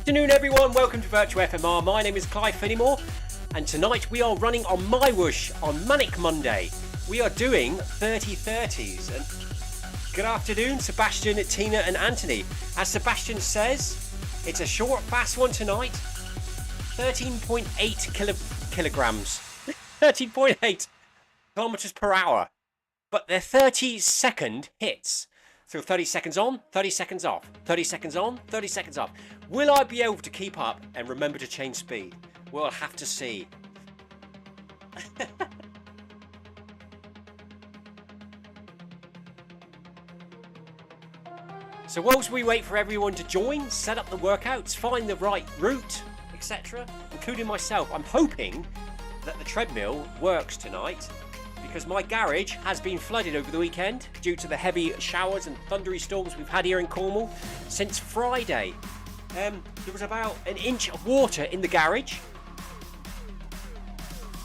afternoon everyone, welcome to Virtual FMR. My name is Clive Finnimore and tonight we are running on MyWhoosh on MANIC Monday. We are doing 30-30s and good afternoon Sebastian, Tina and Anthony. As Sebastian says, it's a short fast one tonight, 13.8 kilograms, 13.8 kilometers per hour, but they're 30-second hits. So 30 seconds on, 30 seconds off, 30 seconds on, 30 seconds off. Will I be able to keep up and remember to change speed? We'll have to see. So whilst we wait for everyone to join, set up the workouts, find the right route, etc., including myself, I'm hoping that the treadmill works tonight, because my garage has been flooded over the weekend due to the heavy showers and thundery storms we've had here in Cornwall since Friday. There was about an inch of water in the garage.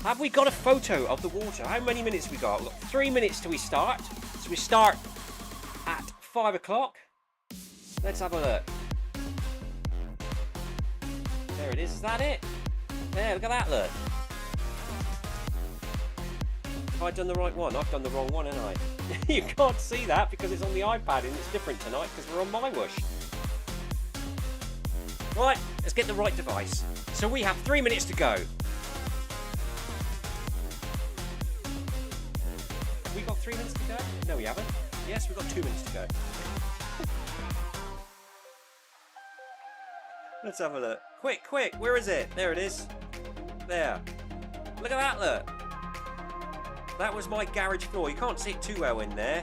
Have we got a photo of the water? How many minutes we got? We've got 3 minutes till we start. So we start at 5 o'clock. Let's have a look. There it is that it? There, look at that, look. Have I done the right one? I've done the wrong one, haven't I? You can't see that because it's on the iPad and it's different tonight because we're on MyWhoosh. Right, let's get the right device. So we have 3 minutes to go. Have we got 3 minutes to go? No, we haven't. Yes, we've got 2 minutes to go. Let's have a look. Quick, quick, where is it? There it is. There. Look at that, look. That was my garage floor. You can't see it too well in there,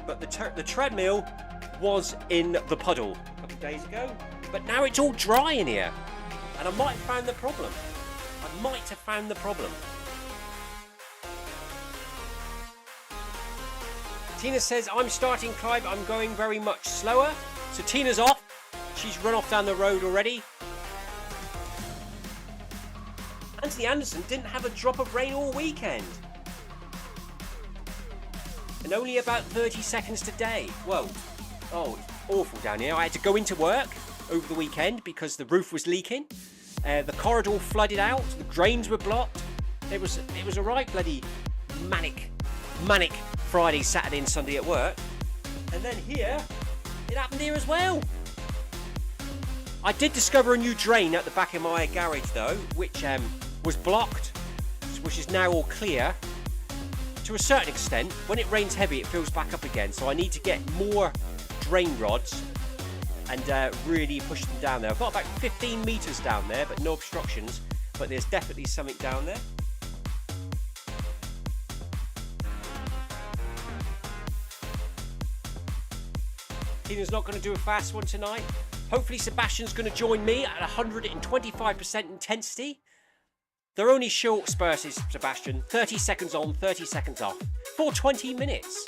but the treadmill was in the puddle a couple of days ago. But now it's all dry in here, and I might have found the problem. Tina says, I'm starting, Clive. I'm going very much slower. So Tina's off. She's run off down the road already. Anthony Anderson didn't have a drop of rain all weekend. And only about 30 seconds today. Whoa. Oh, it's awful down here. I had to go into work over the weekend because the roof was leaking. The corridor flooded out. The drains were blocked. It was a right bloody manic Friday, Saturday and Sunday at work. And then here, it happened here as well. I did discover a new drain at the back of my garage though, which was blocked, which is now all clear. To a certain extent, when it rains heavy, it fills back up again. So I need to get more drain rods and really push them down there. I've got about 15 meters down there, but no obstructions. But there's definitely something down there. Tina's not going to do a fast one tonight. Hopefully Sebastian's going to join me at 125% intensity. They're only short spurts, Sebastian. 30 seconds on, 30 seconds off. For 20 minutes.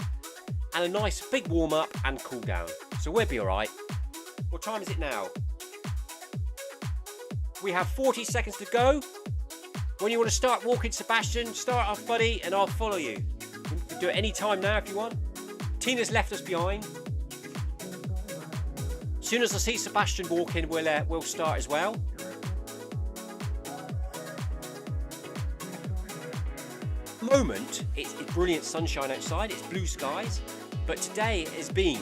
And a nice big warm-up and cool-down. So we'll be alright. What time is it now? We have 40 seconds to go. When you want to start walking, Sebastian, start off, buddy, and I'll follow you. You can do it any time now if you want. Tina's left us behind. As soon as I see Sebastian walking, we'll start as well. Moment, it's brilliant sunshine outside, it's blue skies, but today has been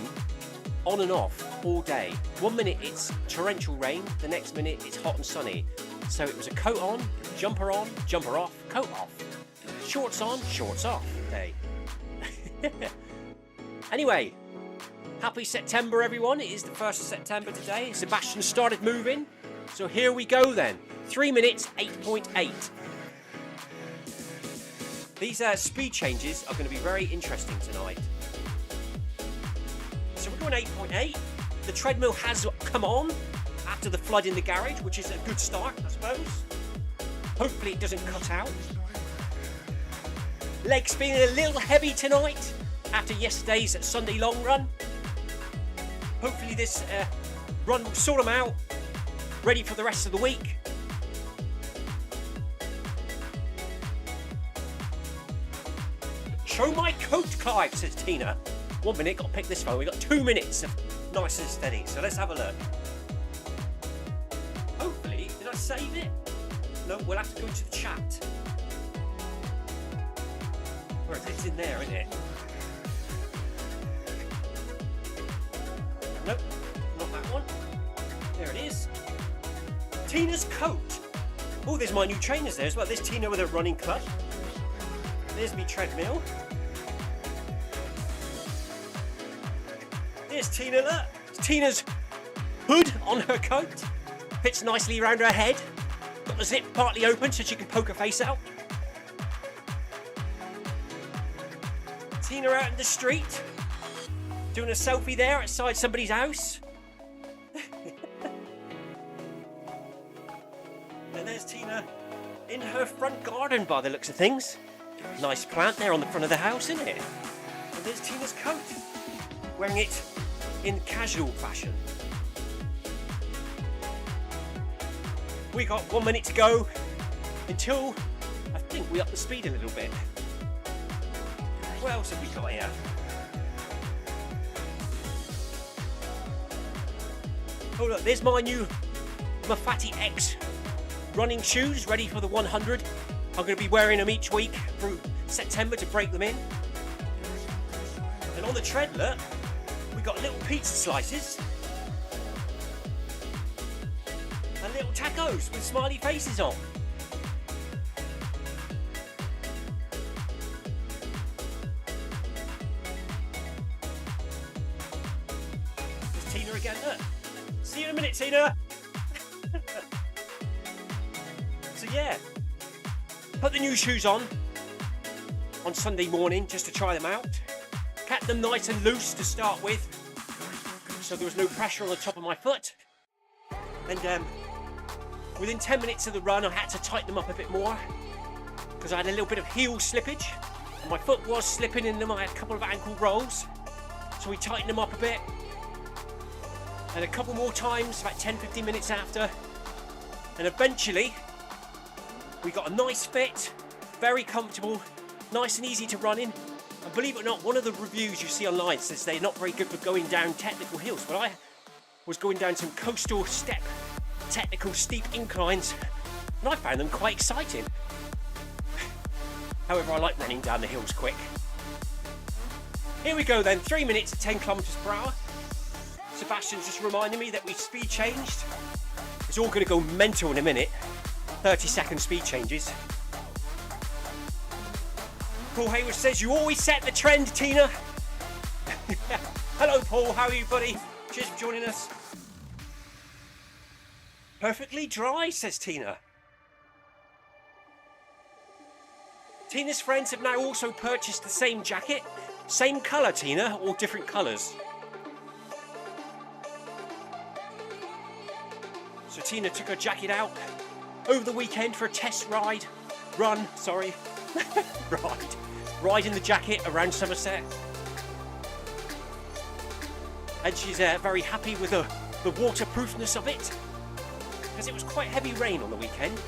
on and off all day. 1 minute it's torrential rain, the next minute it's hot and sunny. So it was a coat on, jumper off, coat off, shorts on, shorts off day. Anyway, happy September everyone. It is the 1st of September today. Sebastian started moving, so here we go then. 3 minutes, 8.8. These speed changes are going to be very interesting tonight. So we're doing 8.8. The treadmill has come on after the flood in the garage, which is a good start, I suppose. Hopefully it doesn't cut out. Legs being a little heavy tonight after yesterday's Sunday long run. Hopefully this run will sort them out, ready for the rest of the week. Show my coat, Clive, says Tina. 1 minute, got to pick this phone. We've got 2 minutes of nice and steady, so let's have a look. No, we'll have to go into the chat. Where it's in there, isn't it? Nope, not that one. There it is. Tina's coat. Oh, there's my new trainers there as well. There's Tina with her running club. There's me treadmill. There's Tina, look. It's Tina's hood on her coat. Fits nicely around her head. Got the zip partly open so she can poke her face out. Tina out in the street. Doing a selfie there outside somebody's house. And there's Tina in her front garden by the looks of things. Nice plant there on the front of the house, isn't it? And there's Tina's coat. Wearing it in casual fashion. We got 1 minute to go until I think we up the speed a little bit. What else have we got here? Oh look, there's my new Mafati X running shoes, ready for the 100. I'm going to be wearing them each week through September to break them in. And on the tread, look, we got little pizza slices and little tacos with smiley faces on. There's Tina again, look. See you in a minute, Tina. So yeah, put the new shoes on Sunday morning just to try them out. Kept them nice and loose to start with, so there was no pressure on the top of my foot. And within 10 minutes of the run, I had to tighten them up a bit more because I had a little bit of heel slippage and my foot was slipping in them. I had a couple of ankle rolls, so we tightened them up a bit. And a couple more times, about 10-15 minutes after, and eventually we got a nice fit, very comfortable, nice and easy to run in. And believe it or not, one of the reviews you see online says they're not very good for going down technical hills, but I was going down some coastal step technical steep inclines and I found them quite exciting. However, I like running down the hills quick. Here we go then, 3 minutes at 10 kilometers per hour. Sebastian's just reminding me that we've speed changed. It's all going to go mental in a minute. 30-second speed changes. Paul Hayward says, you always set the trend, Tina. Hello, Paul. How are you, buddy? Cheers for joining us. Perfectly dry, says Tina. Tina's friends have now also purchased the same jacket. Same colour, Tina, or different colours? So Tina took her jacket out over the weekend for a test ride. Ride in the jacket around Somerset. And she's very happy with the waterproofness of it, because it was quite heavy rain on the weekend.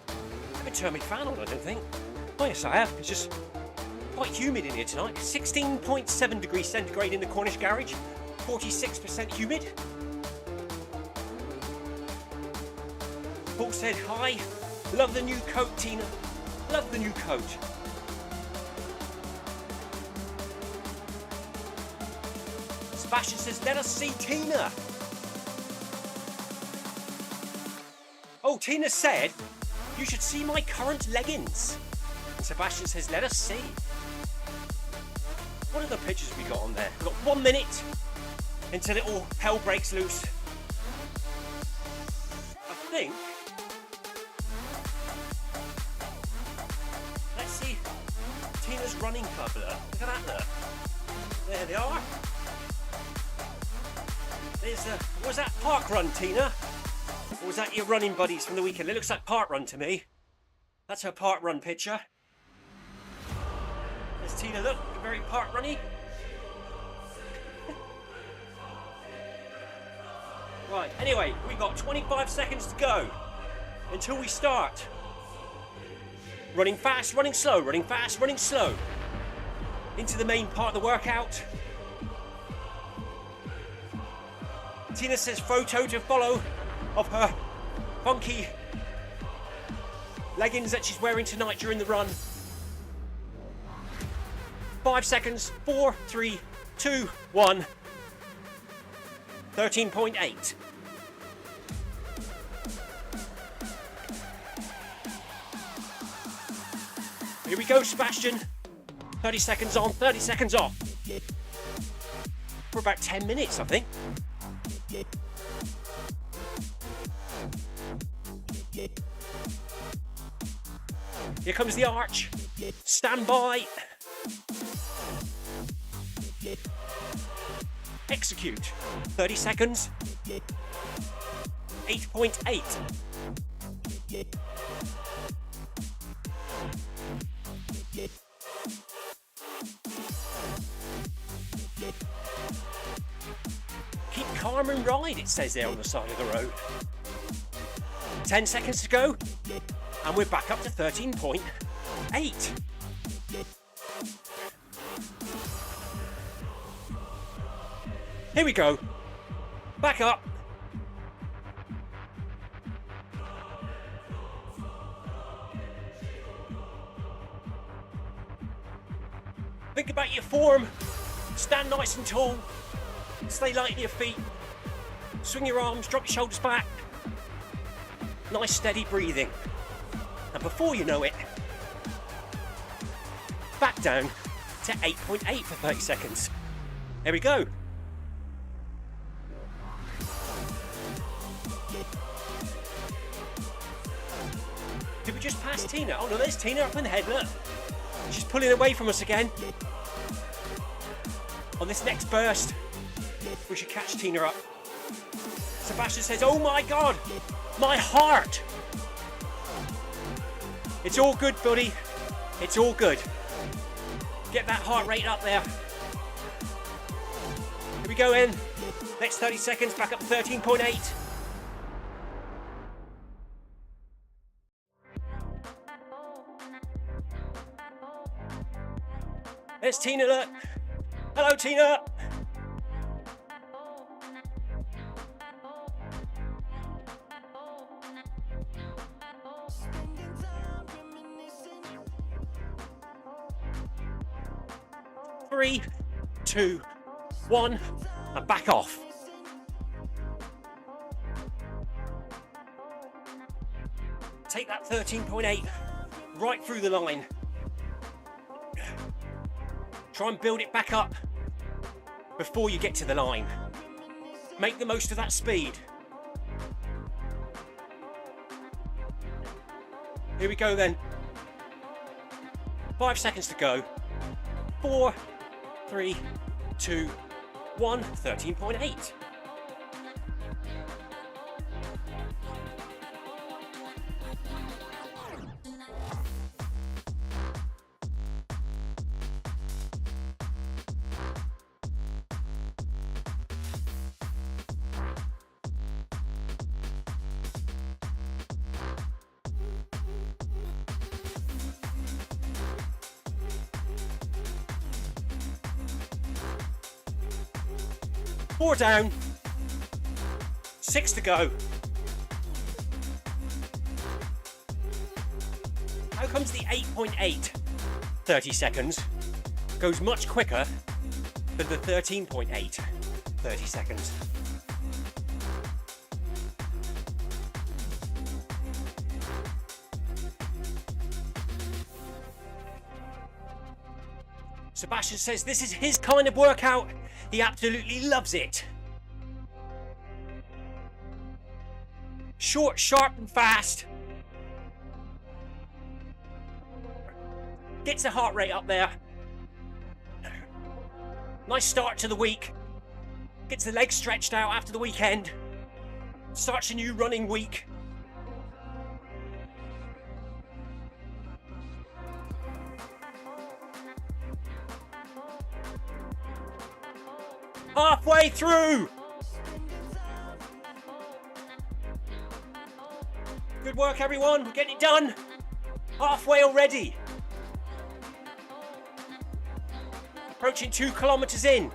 I haven't turned my fan on, I don't think. Oh yes, I have. It's just quite humid in here tonight. 16.7 degrees centigrade in the Cornish garage. 46% humid. Paul said, hi. Love the new coat, Tina. Love the new coat. Sebastian says, let us see Tina. Oh, Tina said, you should see my current leggings. And Sebastian says, let us see. What are the pictures we got on there? We've got 1 minute until it all hell breaks loose. I think. Let's see Tina's running club. Look at that there. There they are. There's was that park run, Tina? Or was that your running buddies from the weekend? It looks like park run to me. That's her park run picture. There's Tina, look, very park runny. Right, anyway, we've got 25 seconds to go until we start. Running fast, running slow, running fast, running slow. Into the main part of the workout. Tina says photo to follow. of her funky leggings that she's wearing tonight during the run. 5 seconds. 4, 3, 2, 1. 13.8. Here we go, Sebastian. 30 seconds on, 30 seconds off. For about 10 minutes, I think. Here comes the arch. Stand by. Execute. 30 seconds. 8.8. Keep calm and ride, it says there on the side of the road. 10 seconds to go. And we're back up to 13.8. Here we go. Back up. Think about your form. Stand nice and tall. Stay light on your feet. Swing your arms, drop your shoulders back. Nice steady breathing. And before you know it, back down to 8.8 for 30 seconds. There we go. Did we just pass Tina? Oh no, there's Tina up in the head, look. She's pulling away from us again. On this next burst, we should catch Tina up. Sebastian says, oh my God, my heart. It's all good, buddy. It's all good. Get that heart rate up there. Here we go in. Next 30 seconds, back up to 13.8. There's Tina, look. Hello, Tina. Three, 2, 1, and back off. Take that 13.8 right through the line. Try and build it back up before you get to the line. Make the most of that speed. Here we go then. 5 seconds to go. 4, 3, 2, 1, 13.8. Four down, 6 to go. How comes the 8.8, 30 seconds, goes much quicker than the 13.8, 30 seconds? Sebastian says this is his kind of workout. He absolutely loves it. Short, sharp and fast. Gets the heart rate up there. Nice start to the week. Gets the legs stretched out after the weekend. Starts a new running week. Halfway through. Good work, everyone. We're getting it done. Halfway already. Approaching 2 kilometers in.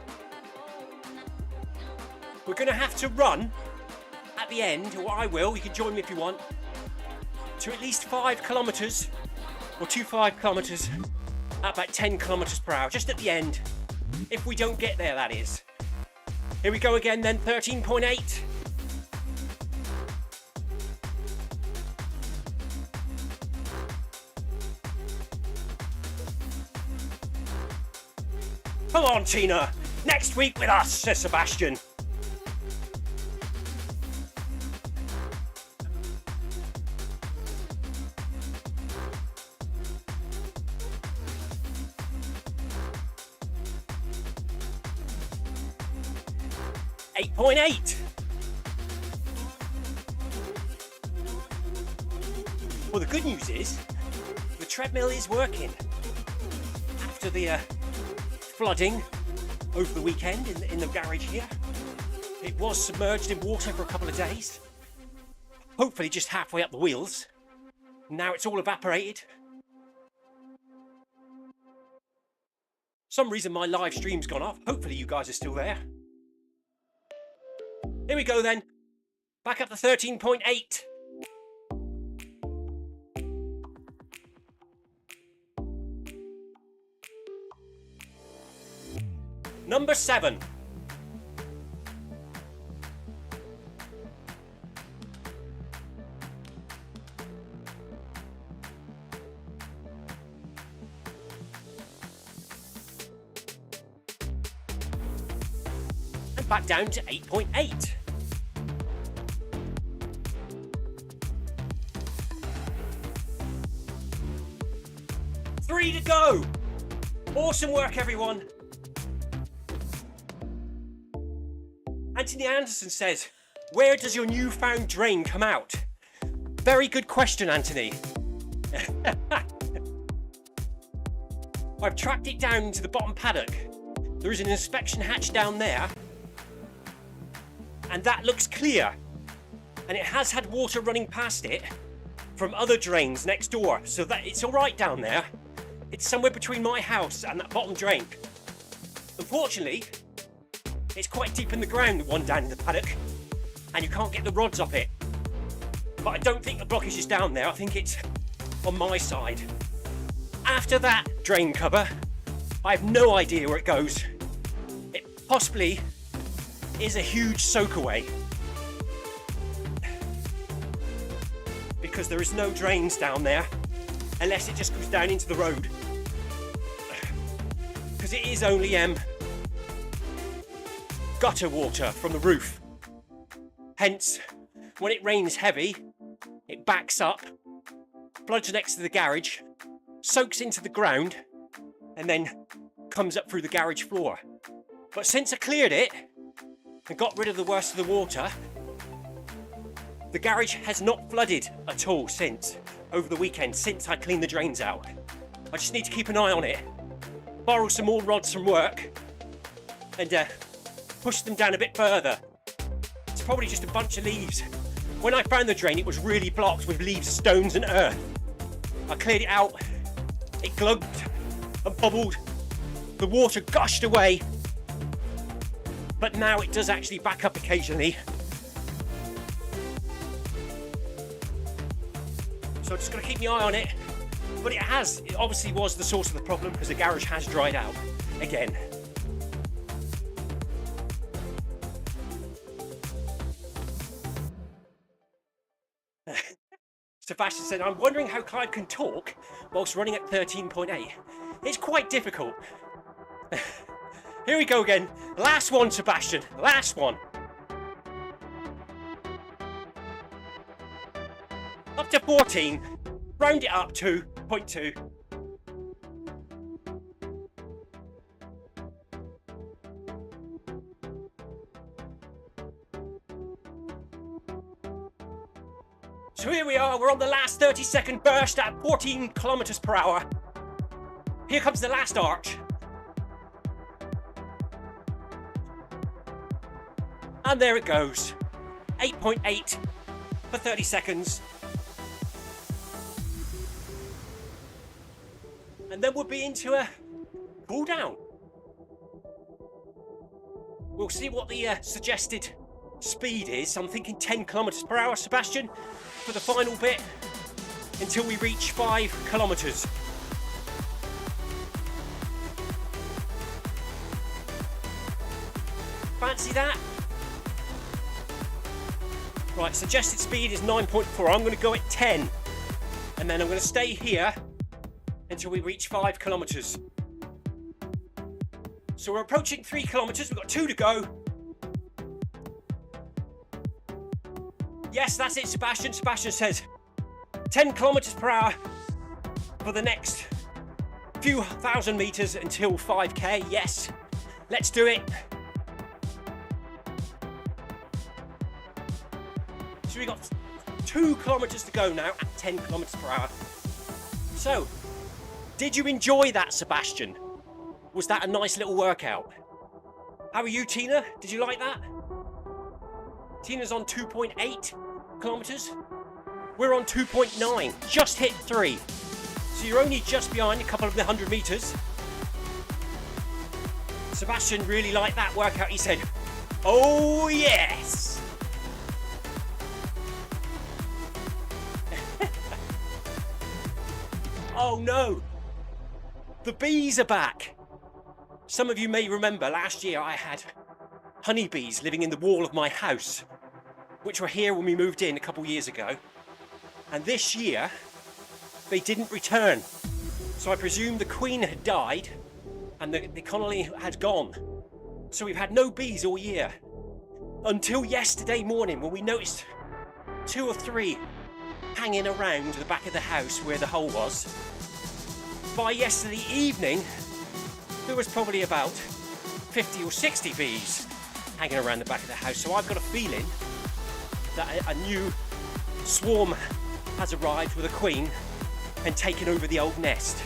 We're going to have to run at the end, or I will, you can join me if you want, to at least 5 kilometres, or 2.5 kilometres, at about 10 kilometres per hour, just at the end. If we don't get there, that is. Here we go again then, 13.8. Come on, Tina. Next week with us, says Sebastian. .8. Well, the good news is the treadmill is working. After the flooding over the weekend in the garage here, it was submerged in water for a couple of days. Hopefully just halfway up the wheels. Now it's all evaporated. Some reason my live stream's gone off. Hopefully you guys are still there. Here we go then. Back up to 13.8. Number 7. And back down to 8.8. Three to go. Awesome work, everyone. Anthony Anderson says, where does your newfound drain come out? Very good question, Anthony. I've tracked it down into the bottom paddock. There is an inspection hatch down there, and that looks clear. And it has had water running past it from other drains next door, so that it's all right down there. It's somewhere between my house and that bottom drain. Unfortunately, it's quite deep in the ground, the one down in the paddock, and you can't get the rods up it. But I don't think the blockage is down there, I think it's on my side. After that drain cover, I have no idea where it goes. It possibly is a huge soakaway, because there is no drains down there, unless it just goes down into the road. Because it is only gutter water from the roof. Hence, when it rains heavy, it backs up, floods next to the garage, soaks into the ground, and then comes up through the garage floor. But since I cleared it and got rid of the worst of the water, the garage has not flooded at all since, over the weekend, since I cleaned the drains out. I just need to keep an eye on it, borrow some more rods from work, and push them down a bit further. It's probably just a bunch of leaves. When I found the drain, it was really blocked with leaves, stones and earth. I cleared it out, it glugged and bubbled, the water gushed away, but now it does actually back up occasionally. So I'm just going to keep my eye on it, but it obviously was the source of the problem, because the garage has dried out again. Sebastian said, I'm wondering how Clive can talk whilst running at 13.8. It's quite difficult. Here we go again. Last one, Sebastian. Last one. Up to 14. Round it up to 0.2. So here we are, we're on the last 30-second burst at 14 kilometers per hour. Here comes the last arch. And there it goes. 8.8 for 30 seconds. And then we'll be into a cool down. We'll see what the suggested speed is, I'm thinking 10 kilometers per hour, Sebastian, for the final bit until we reach 5 kilometers. Fancy that? Right, suggested speed is 9.4. I'm going to go at 10. And then I'm going to stay here until we reach 5 kilometers. So we're approaching 3 kilometers. We've got 2 to go. Yes, that's it, Sebastian. Sebastian says 10 kilometers per hour for the next few thousand meters until 5k. Yes, let's do it. So we've got 2 kilometers to go now at 10 kilometers per hour. So, did you enjoy that, Sebastian? Was that a nice little workout? How are you, Tina? Did you like that? Tina's on 2.8 kilometers. We're on 2.9, just hit 3. So you're only just behind a couple of 100 meters. Sebastian really liked that workout. He said, oh yes. Oh no, the bees are back. Some of you may remember last year I had honeybees living in the wall of my house, which were here when we moved in a couple years ago. And this year, they didn't return. So I presume the queen had died and the colony had gone. So we've had no bees all year. Until yesterday morning when we noticed 2 or 3 hanging around the back of the house where the hole was. By yesterday evening, there was probably about 50 or 60 bees hanging around the back of the house. So I've got a feeling that a new swarm has arrived with a queen and taken over the old nest.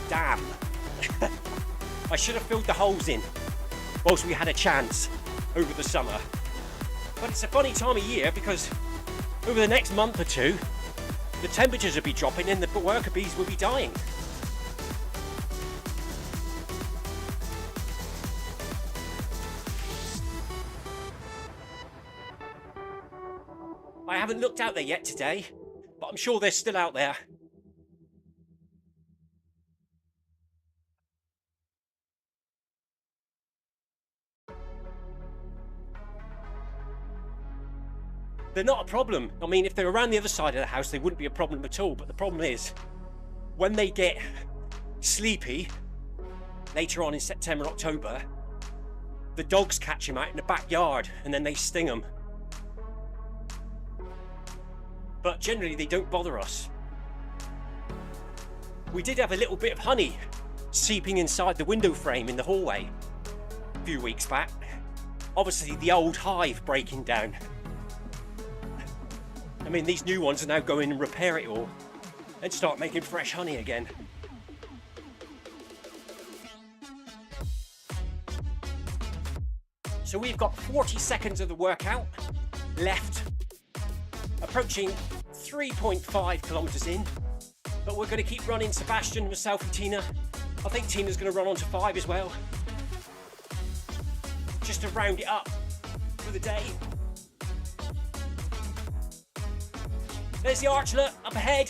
Damn. I should have filled the holes in whilst we had a chance over the summer. But it's a funny time of year because over the next month or two, the temperatures will be dropping and the worker bees will be dying. I haven't looked out there yet today, but I'm sure they're still out there. They're not a problem. I mean, if they're around the other side of the house, they wouldn't be a problem at all. But the problem is, when they get sleepy, later on in September, October, the dogs catch them out in the backyard and then they sting them. But generally, they don't bother us. We did have a little bit of honey seeping inside the window frame in the hallway a few weeks back. Obviously, the old hive breaking down. I mean, these new ones are now going and repair it all and start making fresh honey again. So we've got 40 seconds of the workout left, approaching 3.5 kilometers in, but we're going to keep running. Sebastian, myself and Tina. I think Tina's going to run on to 5 as well, just to round it up for the day. There's the archlet up ahead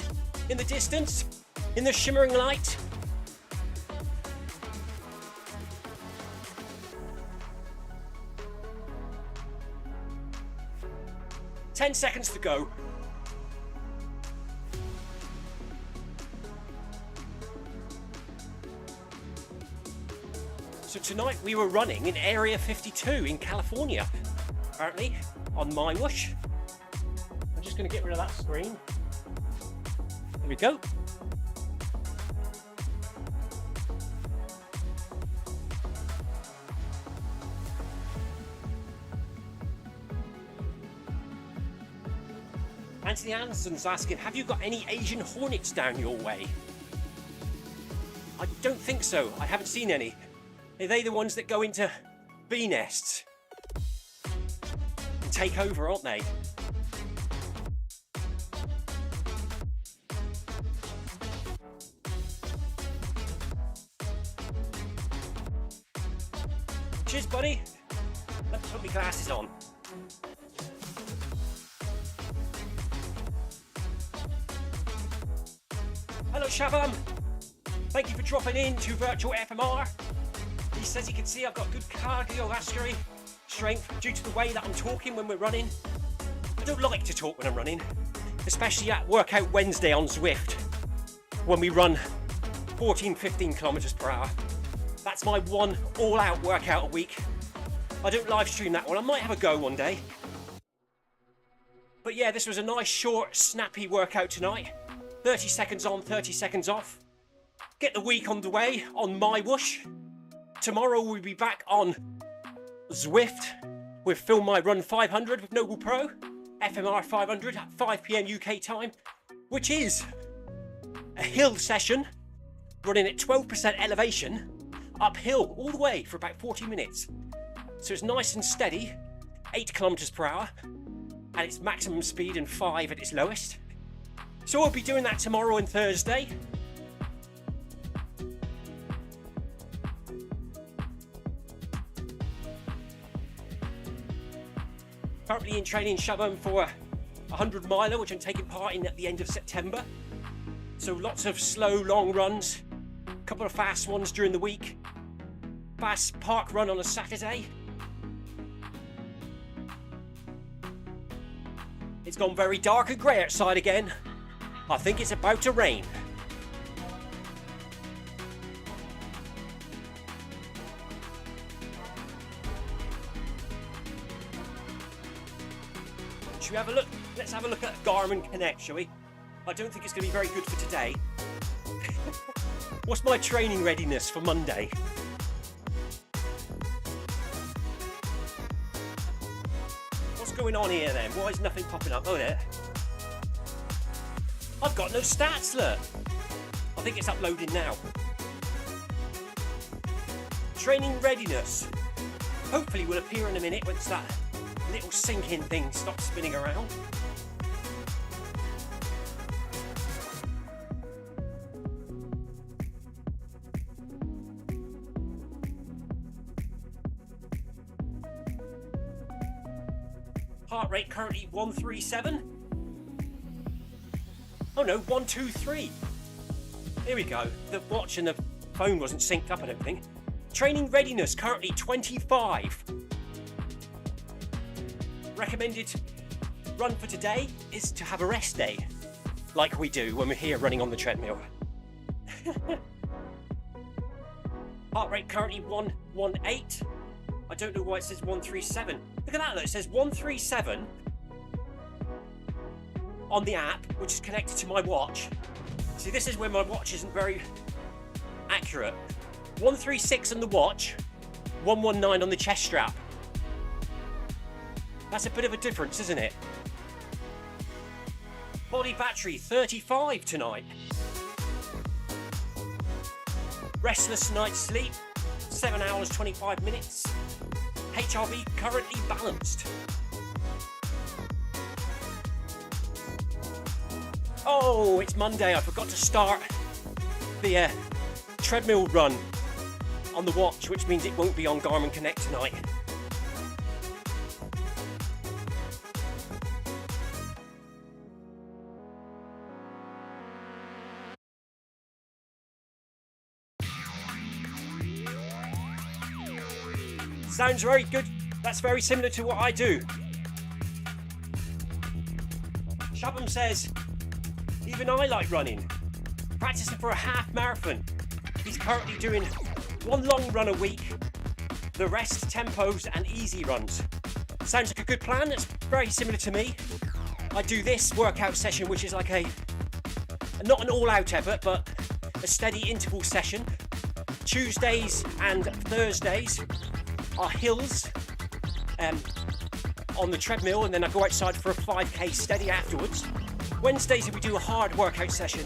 in the distance, in the shimmering light. Ten seconds to go. So tonight we were running in Area 52 in California, apparently, on MyWhoosh. I'm just going to get rid of that screen. There we go. Anthony Anderson's asking, have you got any Asian hornets down your way? I don't think so. I haven't seen any. Are they the ones that go into bee nests and take over, aren't they? Cheers, buddy. Put my glasses on. Hello Shabam, thank you for dropping in to Virtual FMR. He says he can see I've got good cardiovascular strength due to the way that I'm talking when we're running. I don't like to talk when I'm running, especially at Workout Wednesday on Zwift, when we run 14-15 kilometers per hour. That's my one all-out workout a week. I don't live stream that one. I might have a go one day. But yeah, this was a nice, short, snappy workout tonight. 30 seconds on, 30 seconds off. Get the week on the way on MyWhoosh. Tomorrow we'll be back on Zwift with Film My Run 500 with Noble Pro. FMR 500 at 5 PM UK time, which is a hill session running at 12% elevation, uphill all the way for about 40 minutes. So it's nice and steady, 8 kilometers per hour at its maximum speed and 5 at its lowest. So we'll be doing that tomorrow and Thursday. Currently in training Shabam for a 100 miler, which I'm taking part in at the end of September. So lots of slow, long runs, a couple of fast ones during the week, fast park run on a Saturday. It's gone very dark and grey outside again. I think it's about to rain. Should we have a look? Let's have a look at Garmin Connect, shall we? I don't think it's going to be very good for today. What's my training readiness for Monday? What's going on here then? Why is nothing popping up? Oh, there. I've got no stats, look. I think it's uploading now. Training readiness. Hopefully will appear in a minute once that little sinking thing stops spinning around. Heart rate currently 137. Oh no, 123. Here we go. The watch and the phone wasn't synced up, I don't think. Training readiness currently 25. Recommended run for today is to have a rest day, like we do when we're here running on the treadmill. Heart rate currently 118. I don't know why it says 137. Look at that, look, it says 137 on the app, which is connected to my watch. See, this is where my watch isn't very accurate. 136 on the watch, 119 on the chest strap. That's a bit of a difference, isn't it? Body battery 35 tonight. Restless night's sleep 7 hours 25 minutes. HRV currently balanced. Oh, it's Monday. I forgot to start the treadmill run on the watch, which means it won't be on Garmin Connect tonight. Sounds very good. That's very similar to what I do. Shabam says, even I like running. Practicing for a half marathon. He's currently doing one long run a week, the rest tempos and easy runs. Sounds like a good plan. It's very similar to me. I do this workout session, which is like not an all-out effort, but a steady interval session. Tuesdays and Thursdays are hills on the treadmill, and then I go outside for a 5k steady afterwards. Wednesdays we do a hard workout session.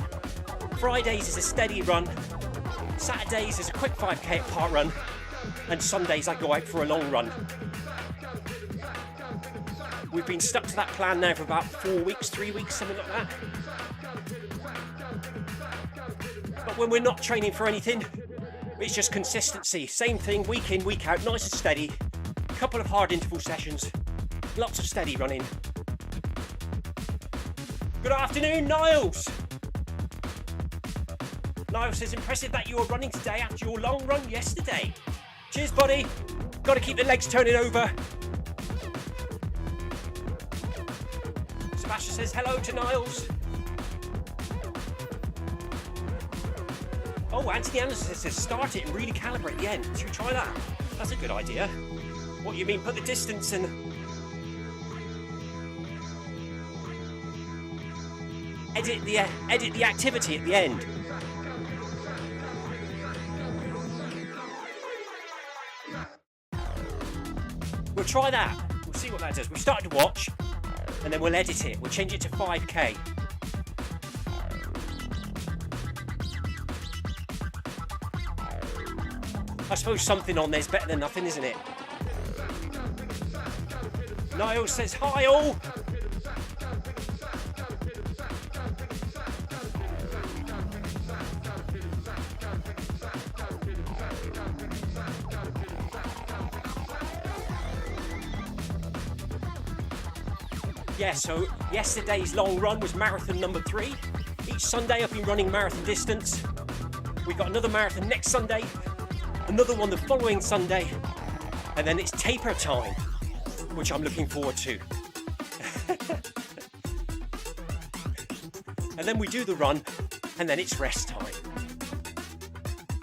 Fridays is a steady run. Saturdays is a quick 5k at park run, and Sundays I go out for a long run. We've been stuck to that plan now for about 4 weeks, 3 weeks, something like that. But when we're not training for anything, it's just consistency. Same thing, week in, week out, nice and steady. couple of hard interval sessions, lots of steady running. Good afternoon, Niles. Niles says, impressive that you are running today after your long run yesterday. Cheers, buddy. Got to keep the legs turning over. Sebastian says hello to Niles. Oh, Anthony Anderson says start it and really calibrate the end. Should we try that? That's a good idea. What you mean, put the distance and edit the activity at the end. We'll try that. We'll see what that does. We've started to watch, and then we'll edit it. We'll change it to 5K. I suppose something on there's better than nothing, isn't it? Niall says hi all. Yeah, so yesterday's long run was marathon number 3. Each Sunday I've been running marathon distance. We've got another marathon next Sunday, another one the following Sunday, and then it's taper time, which I'm looking forward to. And then we do the run, and then it's rest time.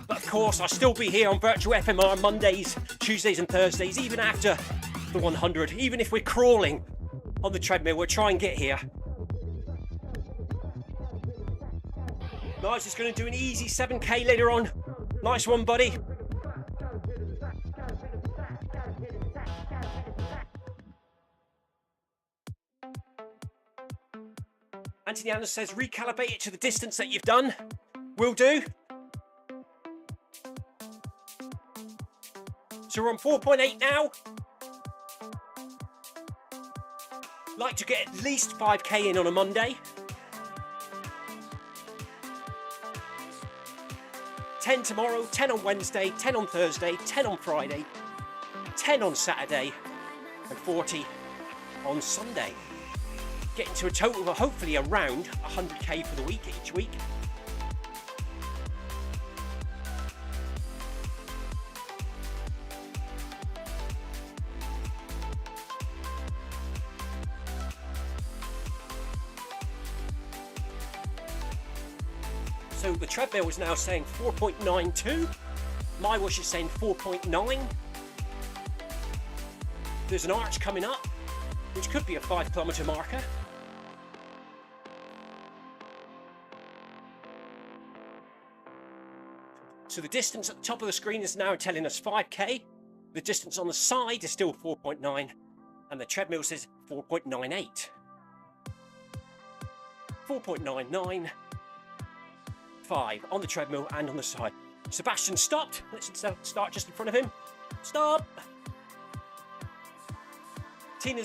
But of course, I'll still be here on Virtual FMR Mondays, Tuesdays and Thursdays, even after the 100, even if we're crawling on the treadmill, we'll try and get here. Nice, just going to do an easy 7K later on. Nice one, buddy. Anthony Anderson says recalibrate it to the distance that you've done. Will do. So we're on 4.8 now. Like to get at least 5K in on a Monday. 10 tomorrow, 10 on Wednesday, 10 on Thursday, 10 on Friday, 10 on Saturday, and 40 on Sunday. Getting to a total of hopefully around 100K for the week, each week. So the treadmill is now saying 4.92. MyWhoosh is saying 4.9. There's an arch coming up, which could be a 5-kilometre marker. So the distance at the top of the screen is now telling us 5K. The distance on the side is still 4.9, and the treadmill says 4.98. 4.99. 5 on the treadmill and on the side. Sebastian stopped. Let's start just in front of him. Stop. Tina,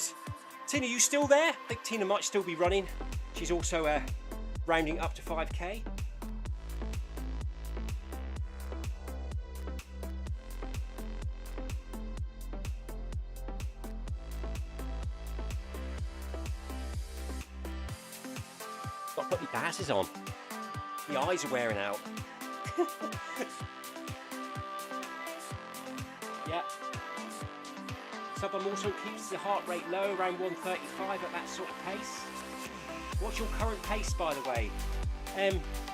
you still there? I think Tina might still be running. She's also rounding up to 5K. Got to put my glasses on. The eyes are wearing out. Yeah. Subum also keeps the heart rate low, around 135 at that sort of pace. What's your current pace, by the way?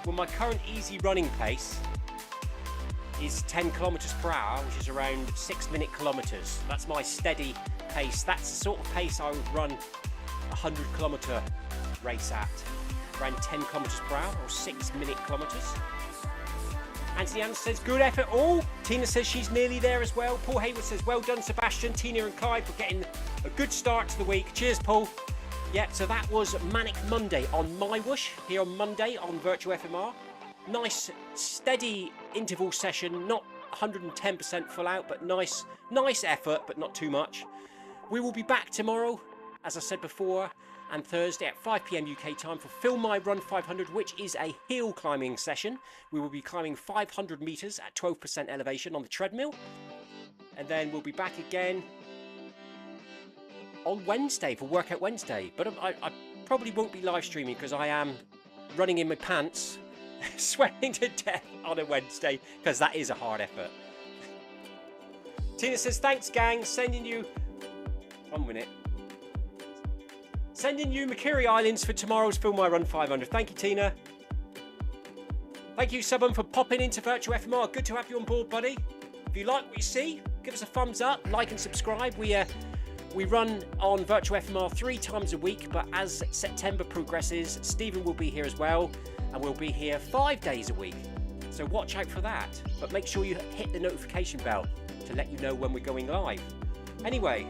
Well, my current easy running pace is 10 kilometers per hour, which is around 6-minute kilometers. That's my steady pace. That's the sort of pace I would run a 100-kilometer race at. Around 10 kilometers per hour or 6-minute kilometers. Anthony Anderson says good effort all. Tina says she's nearly there as well. Paul Hayward says well done Sebastian, Tina and Clive for getting a good start to the week. Cheers Paul. Yeah, so that was Manic Monday on MyWhoosh here on Monday on Virtual FMR. Nice steady interval session, not 110% full out, but nice effort, but not too much. We will be back tomorrow, as I said before, and Thursday at 5 PM UK time for Film My Run 500, which is a hill climbing session. We will be climbing 500 meters at 12% elevation on the treadmill. And then we'll be back again on Wednesday for Workout Wednesday. But I probably won't be live streaming because I am running in my pants, sweating to death on a Wednesday because that is a hard effort. Tina says, thanks, gang. Sending you... 1 minute. Sending you Makiri Islands for tomorrow's Film I Run 500. Thank you, Tina. Thank you, Subban, for popping into Virtual FMR. Good to have you on board, buddy. If you like what you see, give us a thumbs up, like and subscribe. We run on Virtual FMR 3 times a week, but as September progresses, Stephen will be here as well, and we'll be here 5 days a week. So watch out for that. But make sure you hit the notification bell to let you know when we're going live. Anyway,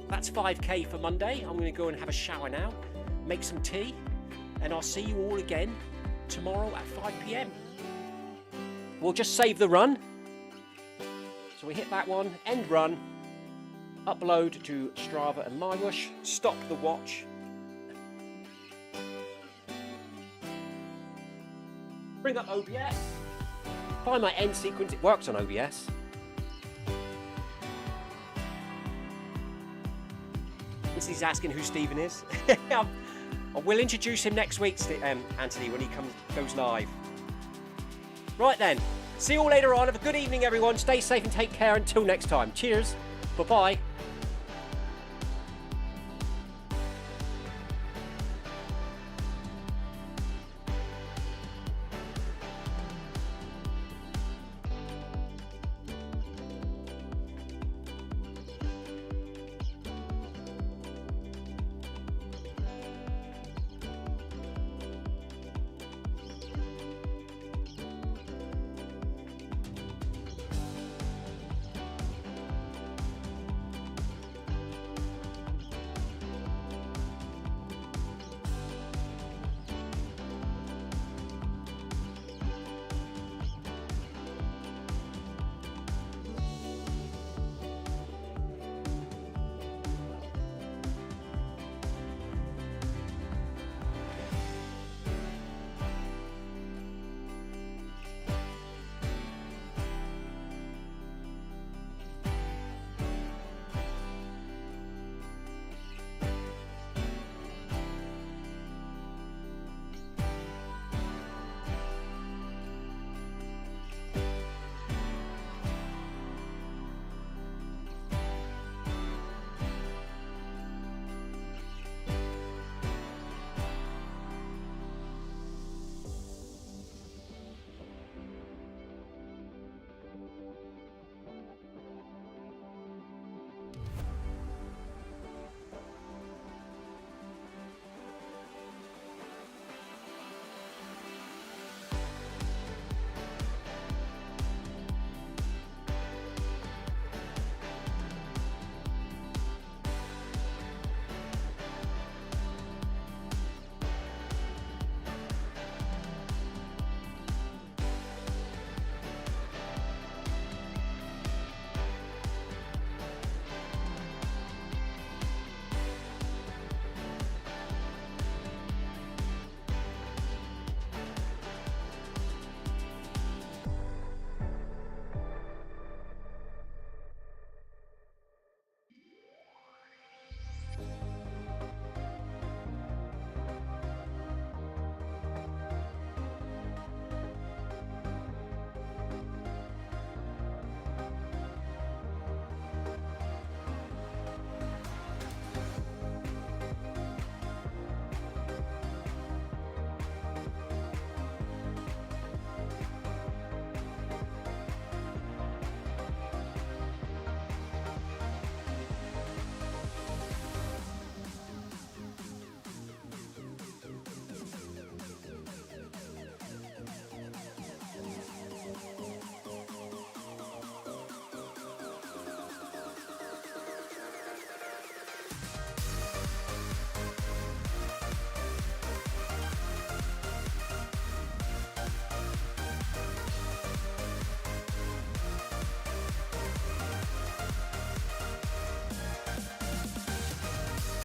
that's 5K for Monday. I'm going to go and have a shower now, make some tea, and I'll see you all again tomorrow at 5 PM. We'll just save the run. So we hit that one, end run, upload to Strava and MyWhoosh, stop the watch. Bring up OBS, find my end sequence, it works on OBS. He's asking who Stephen is. I will introduce him next week, Anthony, when he goes live. Right then, see you all later on. Have a good evening, everyone. Stay safe and take care. Until next time. Cheers. Bye-bye.